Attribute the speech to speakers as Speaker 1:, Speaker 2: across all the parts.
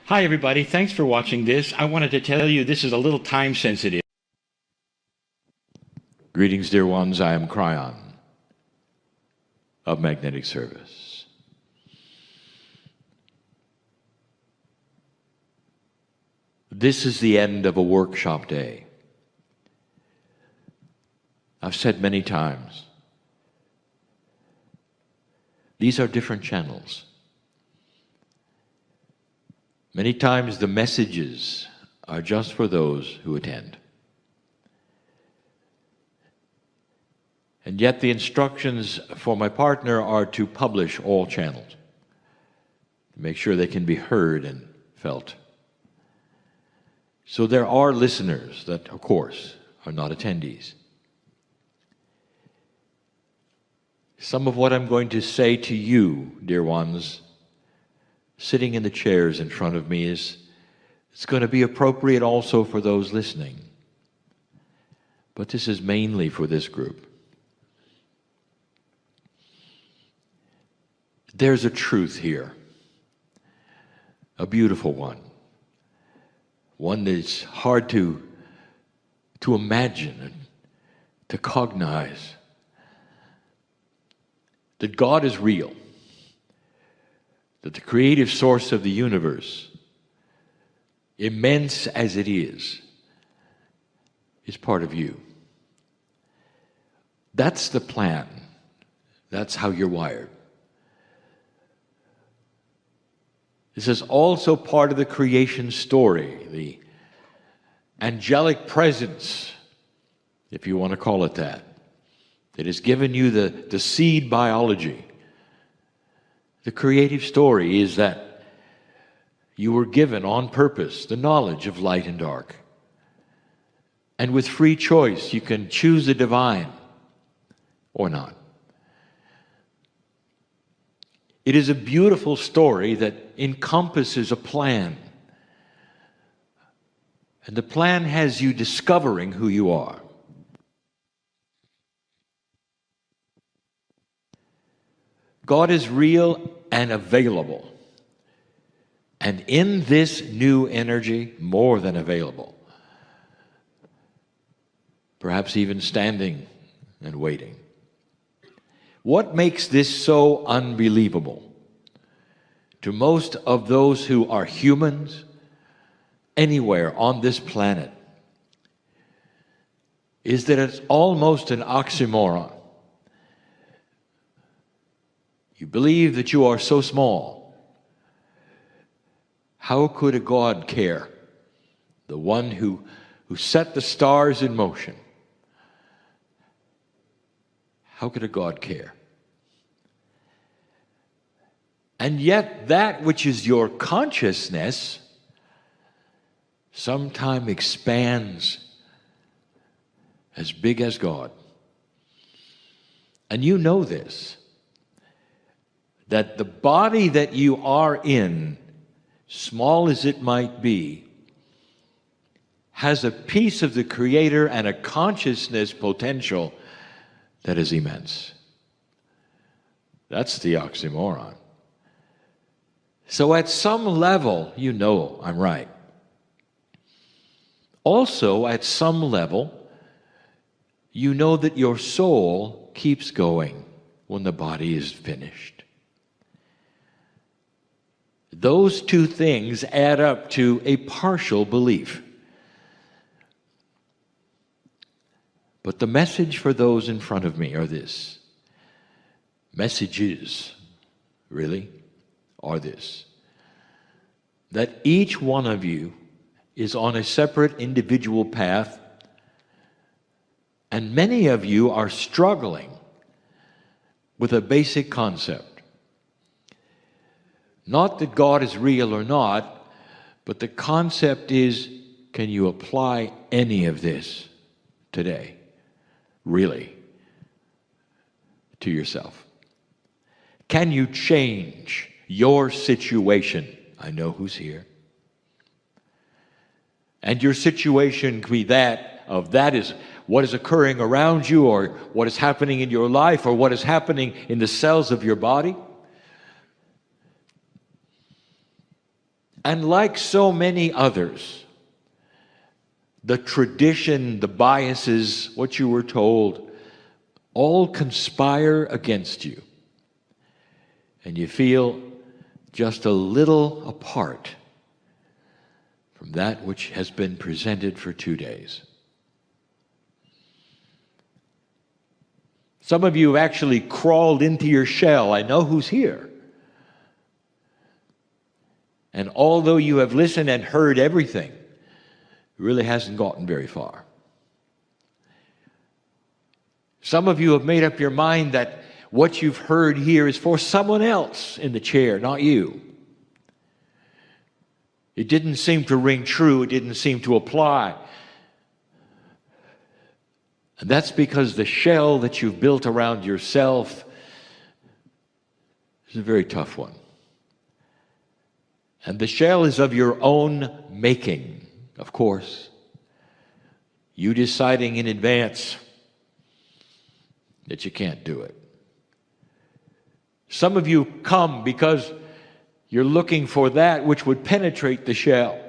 Speaker 1: Hi everybody, thanks for watching this. I wanted to tell you this is a little time sensitive. Greetings, dear ones. I am Kryon of Magnetic Service. This is the end of a workshop day. I've said many times, these are different channels. Many times the messages are just for those who attend. And yet the instructions for my partner are to publish all channels, to make sure they can be heard and felt. So there are listeners that, of course, are not attendees. Some of what I'm going to say to you, dear ones, sitting in the chairs in front of me, it's going to be appropriate also for those listening. But this is mainly for this group. There's a truth here, a beautiful one that's hard to imagine and to cognize, that God is real, that the creative source of the universe, immense as it is part of you. That's the plan. That's how you're wired. This is also part of the creation story, the angelic presence, if you want to call it that. It has given you the seed biology. The creative story is that you were given on purpose the knowledge of light and dark. And with free choice, you can choose the divine or not. It is a beautiful story that encompasses a plan. And the plan has you discovering who you are. God is real and available. And in this new energy, more than available. Perhaps even standing and waiting. What makes this so unbelievable to most of those who are humans anywhere on this planet is that it's almost an oxymoron. You believe that you are so small. How could a God care? The one who set the stars in motion. How could a God care? And yet that which is your consciousness sometimes expands as big as God. And you know this, that the body that you are in, small as it might be, has a piece of the Creator and a consciousness potential that is immense. That's the oxymoron. So at some level, you know I'm right. Also, at some level, you know that your soul keeps going when the body is finished. Those two things add up to a partial belief. But the message for those in front of me are this. Messages, really, are this. That each one of you is on a separate individual path, and many of you are struggling with a basic concept. Not that God is real or not, but the concept is, can you apply any of this today, really, to yourself? Can you change your situation? I know who's here. And your situation can be that is what is occurring around you, or what is happening in your life, or what is happening in the cells of your body. And like so many others, the tradition, the biases, what you were told, all conspire against you. And you feel just a little apart from that which has been presented for 2 days. Some of you have actually crawled into your shell. I know who's here. And although you have listened and heard everything, it really hasn't gotten very far. Some of you have made up your mind that what you've heard here is for someone else in the chair, not you. It didn't seem to ring true. It didn't seem to apply. And that's because the shell that you've built around yourself is a very tough one. And the shell is of your own making, of course. You deciding in advance that you can't do it. Some of you come because you're looking for that which would penetrate the shell.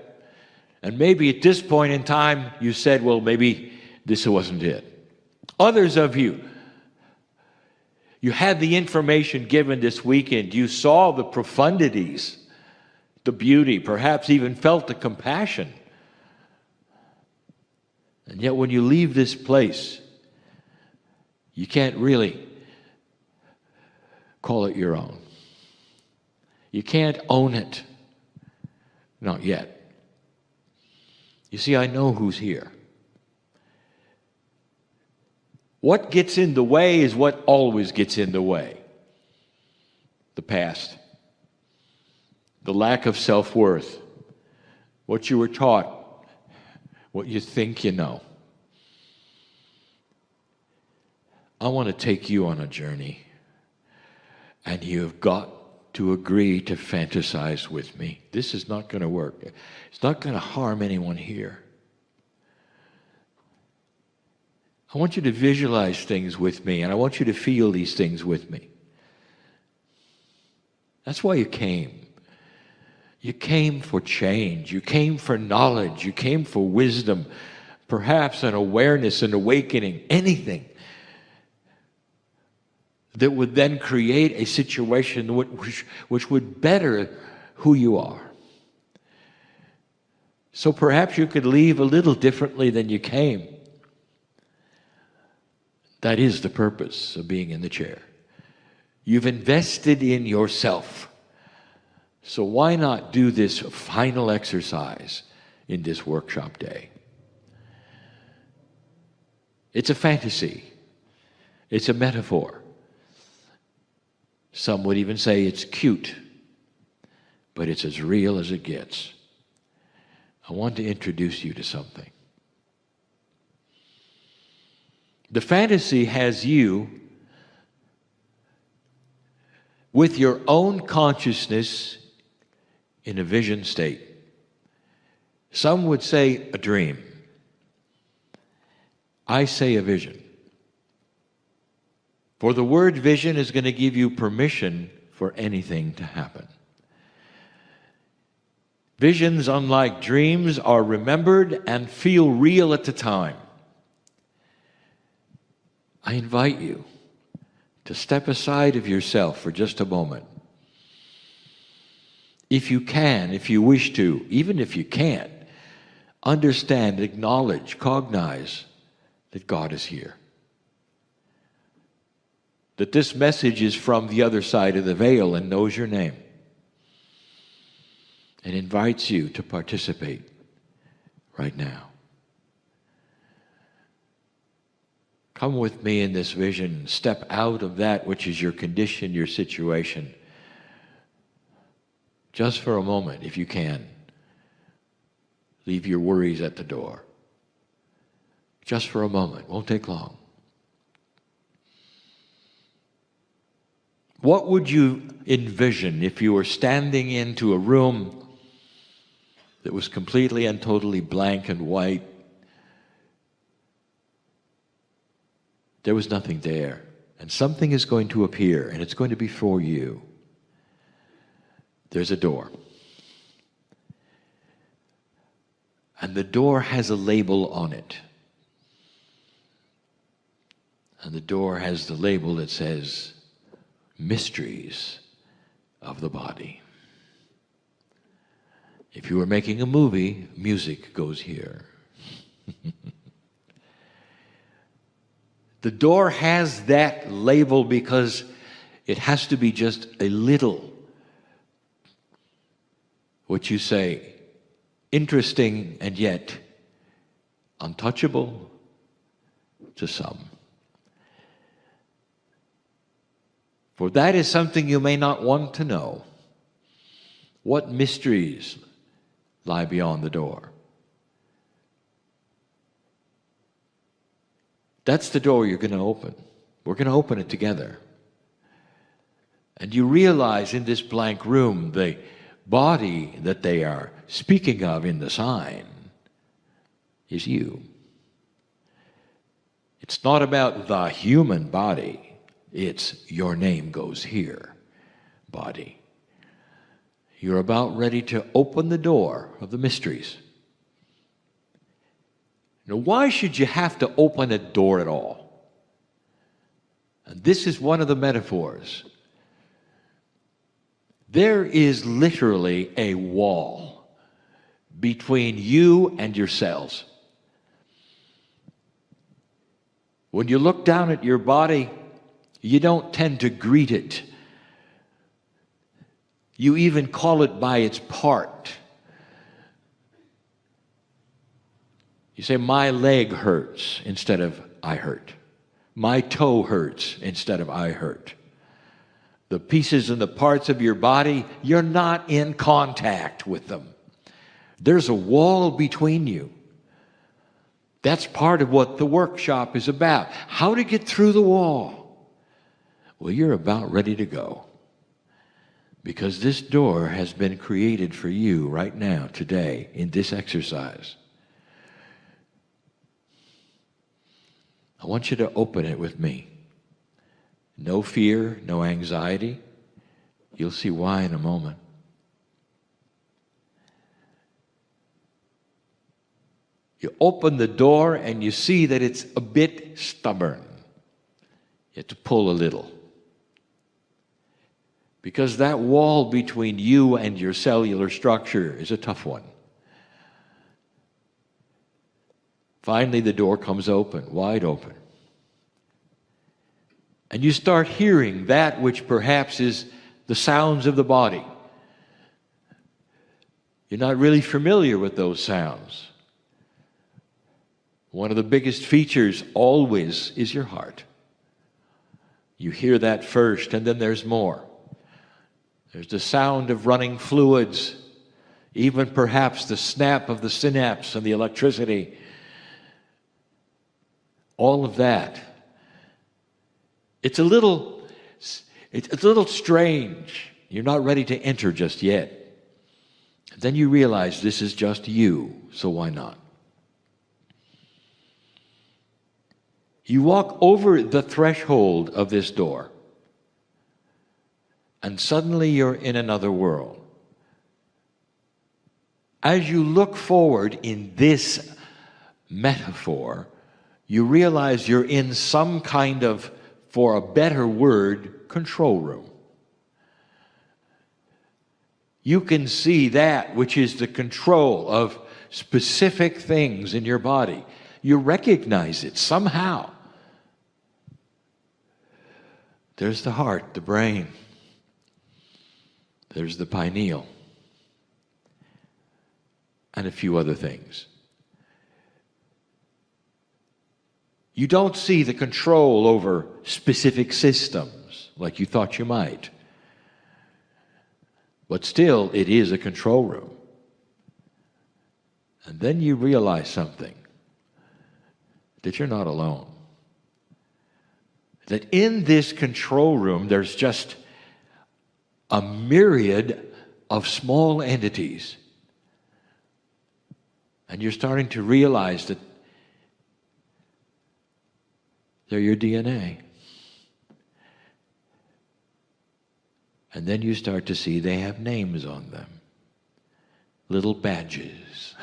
Speaker 1: And maybe at this point in time you said, well, maybe this wasn't it. Others of you, you had the information given this weekend. You saw the profundities, the beauty, perhaps even felt the compassion. And yet when you leave this place, you can't really call it your own. You can't own it. Not yet. You see, I know who's here. What gets in the way is what always gets in the way. The past. The lack of self-worth. What you were taught. What you think you know. I want to take you on a journey. And you've got to agree to fantasize with me. This is not going to work. It's not going to harm anyone here. I want you to visualize things with me, and I want you to feel these things with me. That's why you came. You came for change. You came for knowledge. You came for wisdom, perhaps an awareness, an awakening, anything that would then create a situation which would better who you are. So perhaps you could leave a little differently than you came. That is the purpose of being in the chair. You've invested in yourself. So why not do this final exercise in this workshop day? It's a fantasy. It's a metaphor. Some would even say it's cute, but it's as real as it gets. I want to introduce you to something. The fantasy has you with your own consciousness in a vision state. Some would say a dream. I say a vision. For the word vision is going to give you permission for anything to happen. Visions, unlike dreams, are remembered and feel real at the time. I invite you to step aside of yourself for just a moment. If you can, if you wish to, even if you can't, understand, acknowledge, cognize that God is here. That this message is from the other side of the veil and knows your name and invites you to participate right now. Come with me in this vision. Step out of that which is your condition, your situation. Just for a moment, if you can. Leave your worries at the door. Just for a moment. Won't take long. What would you envision if you were standing into a room that was completely and totally blank and white? There was nothing there. And something is going to appear, and it's going to be for you. There's a door. And the door has a label on it. And the door has the label that says, Mysteries of the Body. If you were making a movie, music goes here. The door has that label because it has to be just a little, what you say, interesting and yet untouchable to some. For that is something you may not want to know. What mysteries lie beyond the door? That's the door you're going to open. We're going to open it together. And you realize in this blank room, the body that they are speaking of in the sign is you. It's not about the human body. It's your name goes here, body. You're about ready to open the door of the mysteries. Now, why should you have to open a door at all? And this is one of the metaphors. There is literally a wall between you and your cells. When you look down at your body, you don't tend to greet it. You even call it by its part. You say, my leg hurts instead of I hurt. My toe hurts instead of I hurt. The pieces and the parts of your body, you're not in contact with them. There's a wall between you. That's part of what the workshop is about. How to get through the wall. Well, you're about ready to go. Because this door has been created for you right now, today, in this exercise. I want you to open it with me. No fear, no anxiety. You'll see why in a moment. You open the door and you see that it's a bit stubborn. You have to pull a little. Because that wall between you and your cellular structure is a tough one. Finally, the door comes open, wide open. And you start hearing that which perhaps is the sounds of the body. You're not really familiar with those sounds. One of the biggest features always is your heart. You hear that first, and then there's more. There's the sound of running fluids, even perhaps the snap of the synapse and the electricity. All of that. It's a little strange. You're not ready to enter just yet. Then you realize this is just you, so why not? You walk over the threshold of this door, and suddenly you're in another world. As you look forward in this metaphor, you realize you're in some kind of, for a better word, control room. You can see that which is the control of specific things in your body. You recognize it somehow. There's the heart, the brain. There's the pineal. And a few other things. You don't see the control over specific systems like you thought you might. But still, it is a control room. And then you realize something, that you're not alone. That in this control room, there's just a myriad of small entities. And you're starting to realize that they're your DNA. And then you start to see they have names on them. Little badges.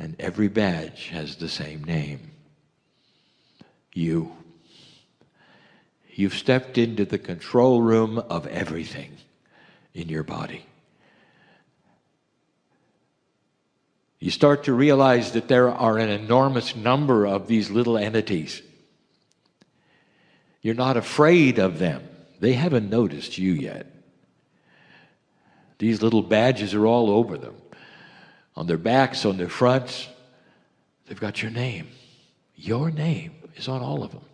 Speaker 1: And every badge has the same name. You. You've stepped into the control room of everything in your body. You start to realize that there are an enormous number of these little entities. You're not afraid of them. They haven't noticed you yet. These little badges are all over them. On their backs, on their fronts, they've got your name. Your name is on all of them.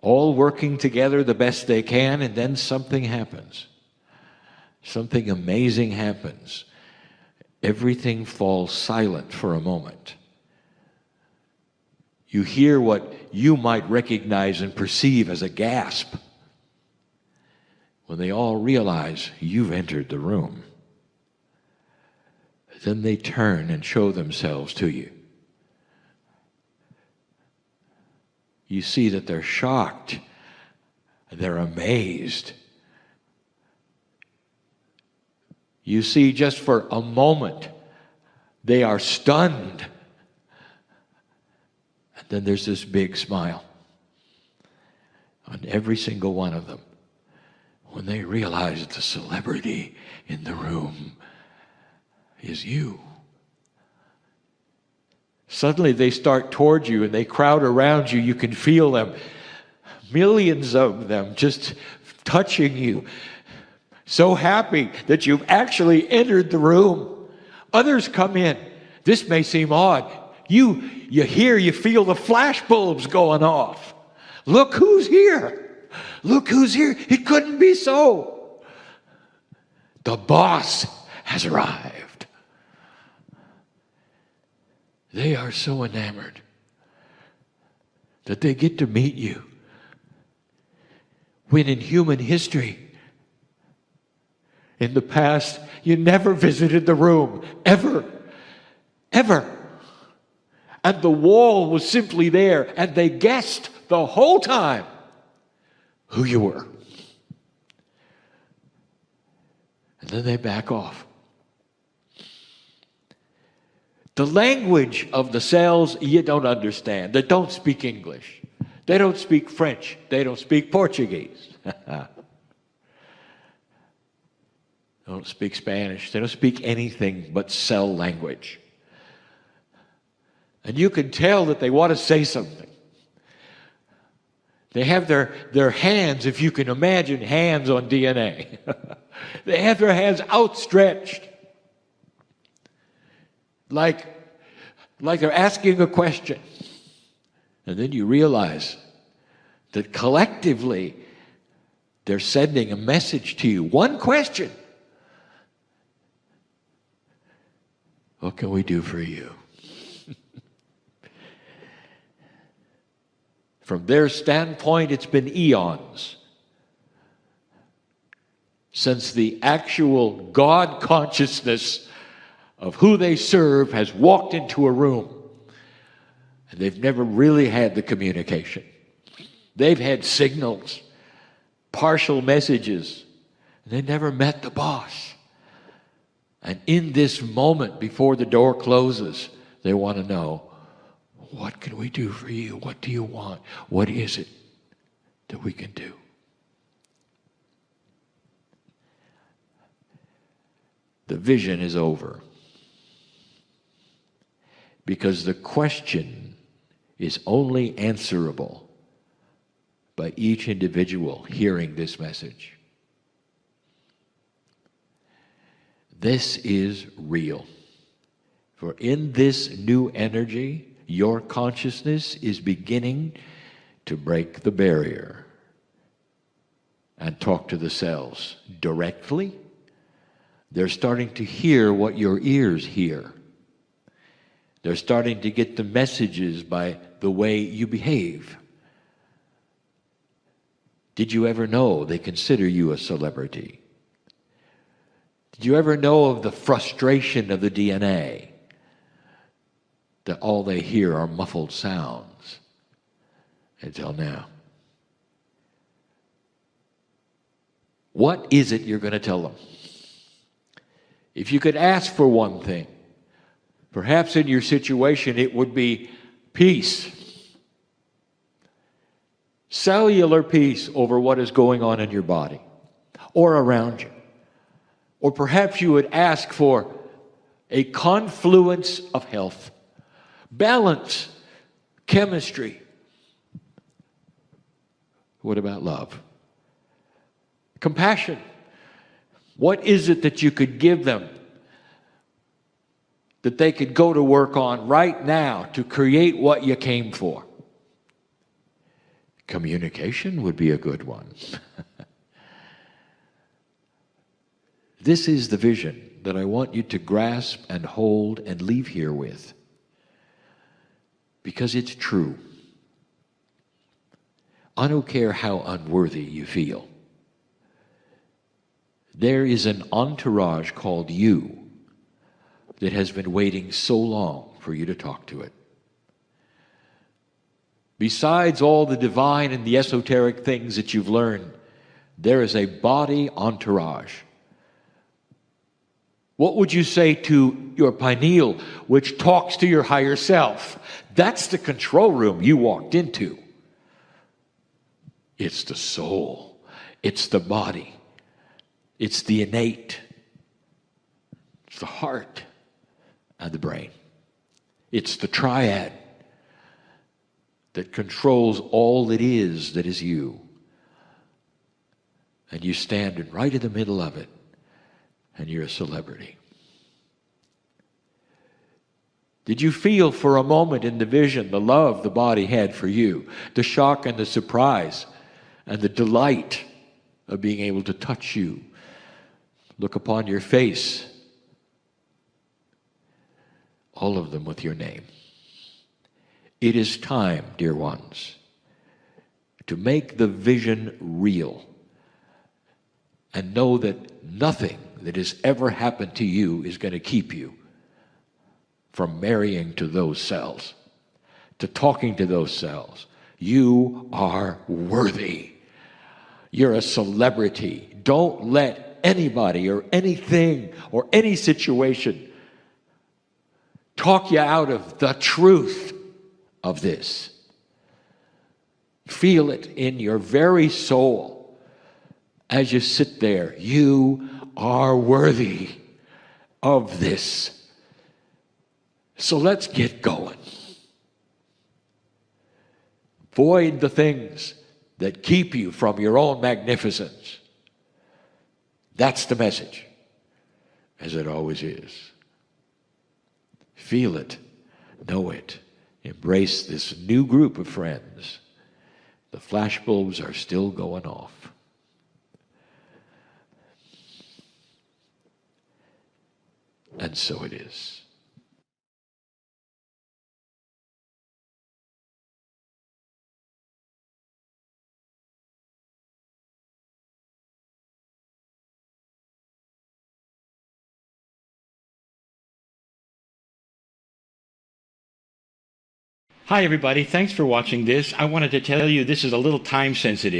Speaker 1: All working together the best they can, and then something happens. Something amazing happens. Everything falls silent for a moment. You hear what you might recognize and perceive as a gasp when they all realize you've entered the room. Then they turn and show themselves to you. You see that they're shocked, they're amazed. You see, just for a moment, they are stunned. And then there's this big smile on every single one of them when they realize the celebrity in the room is you. Suddenly they start towards you and they crowd around you. You can feel them, millions of them just touching you. So happy that you've actually entered the room. Others come in. This may seem odd. You hear, you feel the flash bulbs going off. Look who's here. Look who's here. It couldn't be so. The boss has arrived. They are so enamored that they get to meet you. When in human history, in the past, you never visited the room, ever, ever. And the wall was simply there, and they guessed the whole time who you were. And then they back off. The language of the cells you don't understand. They don't speak English. They don't speak French. They don't speak Portuguese. They don't speak Spanish. They don't speak anything but cell language. And you can tell that they want to say something. They have their hands, if you can imagine hands on DNA. They have their hands outstretched. Like they're asking a question. And then you realize that collectively they're sending a message to you. One question. What can we do for you? From their standpoint, it's been eons since the actual God consciousness of who they serve has walked into a room. And they've never really had the communication. They've had signals, partial messages, and they never met the boss. And in this moment before the door closes, they want to know, what can we do for you? What do you want? What is it that we can do? The vision is over. Because the question is only answerable by each individual hearing this message. This is real. For in this new energy, your consciousness is beginning to break the barrier and talk to the cells directly. They're starting to hear what your ears hear. They're starting to get the messages by the way you behave. Did you ever know they consider you a celebrity? Did you ever know of the frustration of the DNA? That all they hear are muffled sounds until now. What is it you're going to tell them? If you could ask for one thing, Perhaps in your situation it would be peace. Cellular peace over what is going on in your body or around you. Or perhaps you would ask for a confluence of health, balance, chemistry. What about love? Compassion. What is it that you could give them that they could go to work on right now to create what you came for? Communication would be a good one. This is the vision that I want you to grasp and hold and leave here with, because it's true. I don't care how unworthy you feel. There is an entourage called you that has been waiting so long for you to talk to it. Besides all the divine and the esoteric things that you've learned, there is a body entourage. What would you say to your pineal, which talks to your higher self? That's the control room you walked into. It's the soul. It's the body. It's the innate. It's the heart and the brain. It's the triad that controls all that is you. And you stand right in the middle of it, and you're a celebrity. Did you feel for a moment in the vision the love the body had for you, the shock and the surprise, and the delight of being able to touch you, look upon your face, all of them with your name? It is time, dear ones, to make the vision real and know that nothing that has ever happened to you is going to keep you from marrying to those cells, to talking to those cells. You are worthy. You're a celebrity. Don't let anybody or anything or any situation talk you out of the truth of this. Feel it in your very soul as you sit there. You are worthy of this. So let's get going. Void the things that keep you from your own magnificence. That's the message, as it always is. Feel it, know it, embrace this new group of friends. The flashbulbs are still going off. And so it is.
Speaker 2: Hi, everybody. Thanks for watching this. I wanted to tell you this is a little time sensitive.